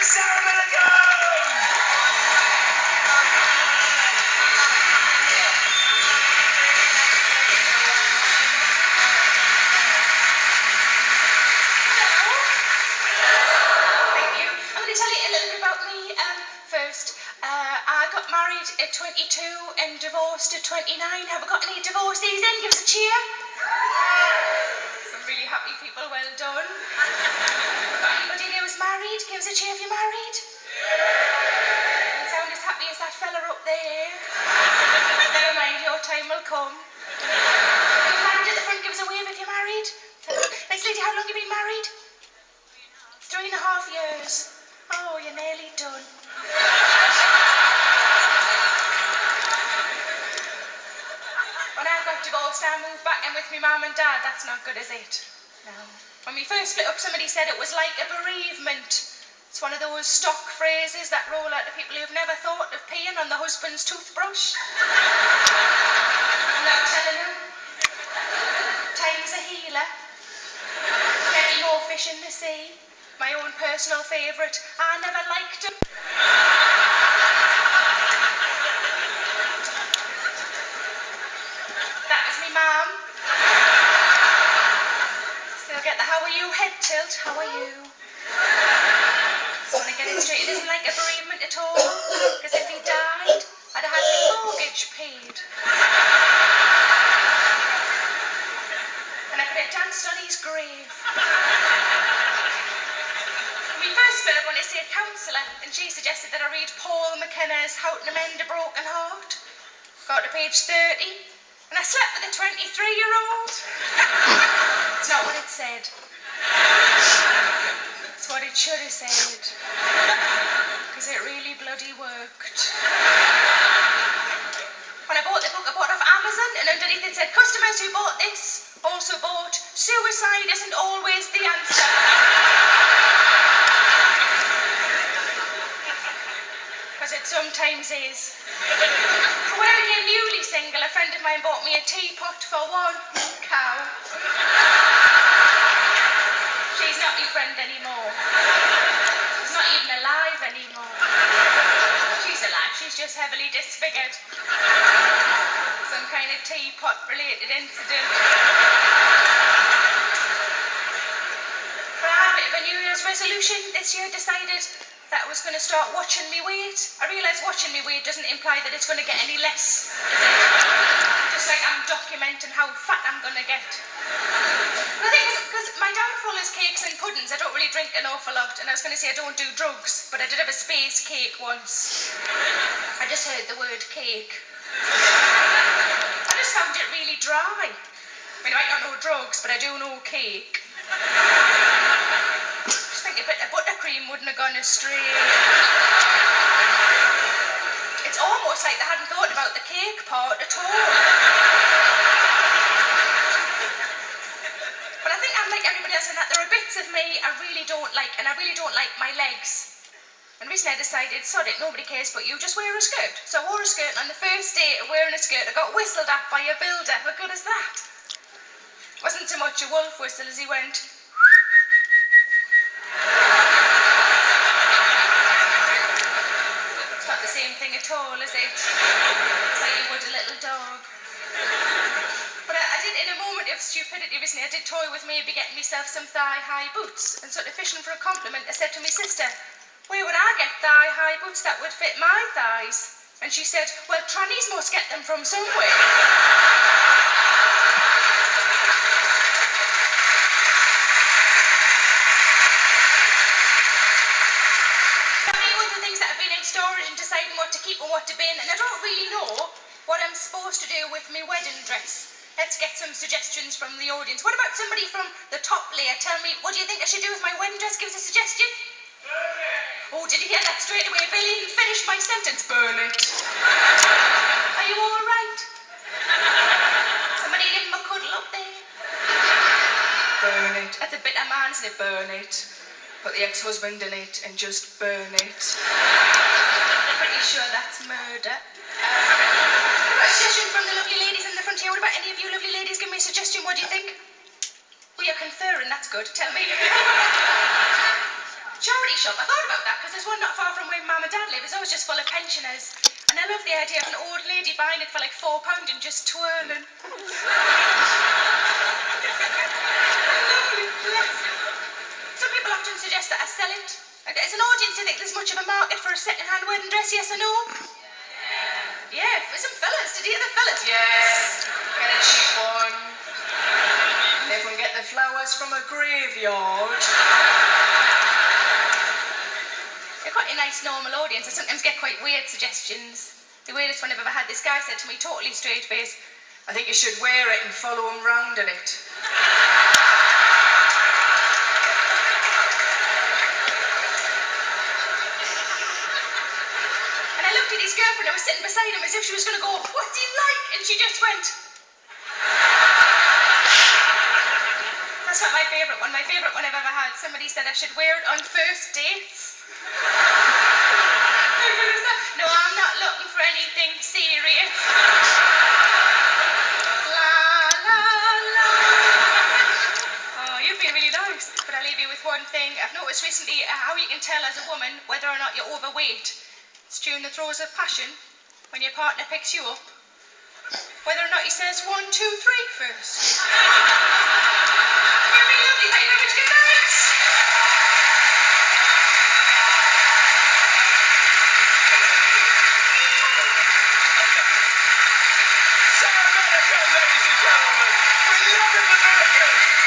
Sarah Millican! Thank you. I'm going to tell you a little bit about me first. I got married at 22 and divorced at 29. Have I got any divorcees in? Give us a cheer. Some really happy people, well done. Got anybody in who's married? Give us a cheer if you're married. You sound as happy as that fella up there. Never mind, your time will come. You married at the front, give us a wave if you're married. Nice lady, how long have you been married? 3.5 years. Oh, you're nearly done. When I got divorced, I moved back in with my mum and dad. That's not good, is it? No. When we first split up, somebody said it was like a bereavement. It's one of those stock phrases that roll out to people who've never thought of peeing on the husband's toothbrush. I'm not telling them. Time's a healer. Plenty more fish in the sea. My own personal favourite. I never liked him. That was me mum. Still get the how are you head tilt. How are you? Just want to get it straight. It isn't like a bereavement at all. Because if he died, I'd have had my mortgage paid. And I could have danced on his grave. When we first split up, I went to see a counsellor, and she suggested that I read Paul McIntyre's How to Mend a Broken Heart. Got to page 30, and I slept with a 23-year-old. It's not what it said. It's what it should have said. Because it really bloody worked. When I bought the book, I bought it off Amazon, and underneath it said, customers who bought this also bought suicide isn't always the answer. Because it sometimes is. For when I became newly single, a friend of mine bought me a teapot for one cow. She's not my friend anymore. She's not even alive anymore. She's alive, she's just heavily disfigured. Some kind of teapot-related incident. But I had a bit of a New Year's resolution this year, decided that I was going to start watching me weight. I realised watching me weight doesn't imply that it's going to get any less, is it? Just like I'm documenting how fat I'm going to get. But I think because my downfall is cakes and puddings, I don't really drink an awful lot, and I was going to say I don't do drugs, but I did have a space cake once. I just heard the word cake. I just found it really dry. I mean, I might not know drugs, but I do know cake. I think a bit of buttercream wouldn't have gone astray. It's almost like they hadn't thought about the cake part at all. But I think I'm like everybody else in that there are bits of me I really don't like, and I really don't like my legs. And recently I decided, sod it, nobody cares but you, just wear a skirt. So I wore a skirt, and on the first day of wearing a skirt, I got whistled at by a builder. How good is that? Wasn't so much a wolf whistle as he went. It's not the same thing at all, is it? It's like you would a little dog. But I did, in a moment of stupidity recently, I did toy with maybe getting myself some thigh-high boots, and sort of fishing for a compliment, I said to my sister, where would I get thigh-high boots that would fit my thighs? And she said, well, trannies must get them from somewhere. Things that have been in storage and deciding what to keep and what to bin, and I don't really know what I'm supposed to do with my wedding dress. Let's get some suggestions from the audience. What about somebody from the top layer? Tell me, what do you think I should do with my wedding dress? Give us a suggestion. Burn it. Oh, did you hear that straight away? Billy didn't finish my sentence. Burn it. Are you all right? Somebody give him a cuddle up there. Burn it. That's a bit of man, isn't it? Burn it. Put the ex-husband in it and just burn it. I'm pretty sure that's murder. What about a suggestion from the lovely ladies in the front here? What about any of you lovely ladies? Give me a suggestion. What do you think? Oh, you're conferring. That's good. Tell me. Charity shop. I thought about that because there's one not far from where Mum and Dad live. It's always just full of pensioners. And I love the idea of an old lady buying it for like £4 and just twirling. Lovely, bless. Some people often suggest that I sell it. As an audience, do you think there's much of a market for a second-hand wedding dress, yes or no? Yeah, for some fellas. Did you hear the fellas? Yes. Get a cheap one. Never get the flowers from a graveyard. They're quite a nice, normal audience. I sometimes get quite weird suggestions. The weirdest one I've ever had, this guy said to me, totally straight face, I think you should wear it and follow him round in it. and I looked at his girlfriend who was sitting beside him as if she was going to go, what's he like? And she just went. That's not my favourite one. My favourite one I've ever had. Somebody said I should wear it on first dates. No, I'm not looking for anything serious. La, la, la. Oh, you've been really nice. But I'll leave you with one thing. I've noticed recently how you can tell as a woman whether or not you're overweight. It's during the throes of passion, when your partner picks you up, whether or not he says 1, 2, 3 first. You've been lovely. Thank you very much. Good night. Say American, ladies and gentlemen. We love it, American.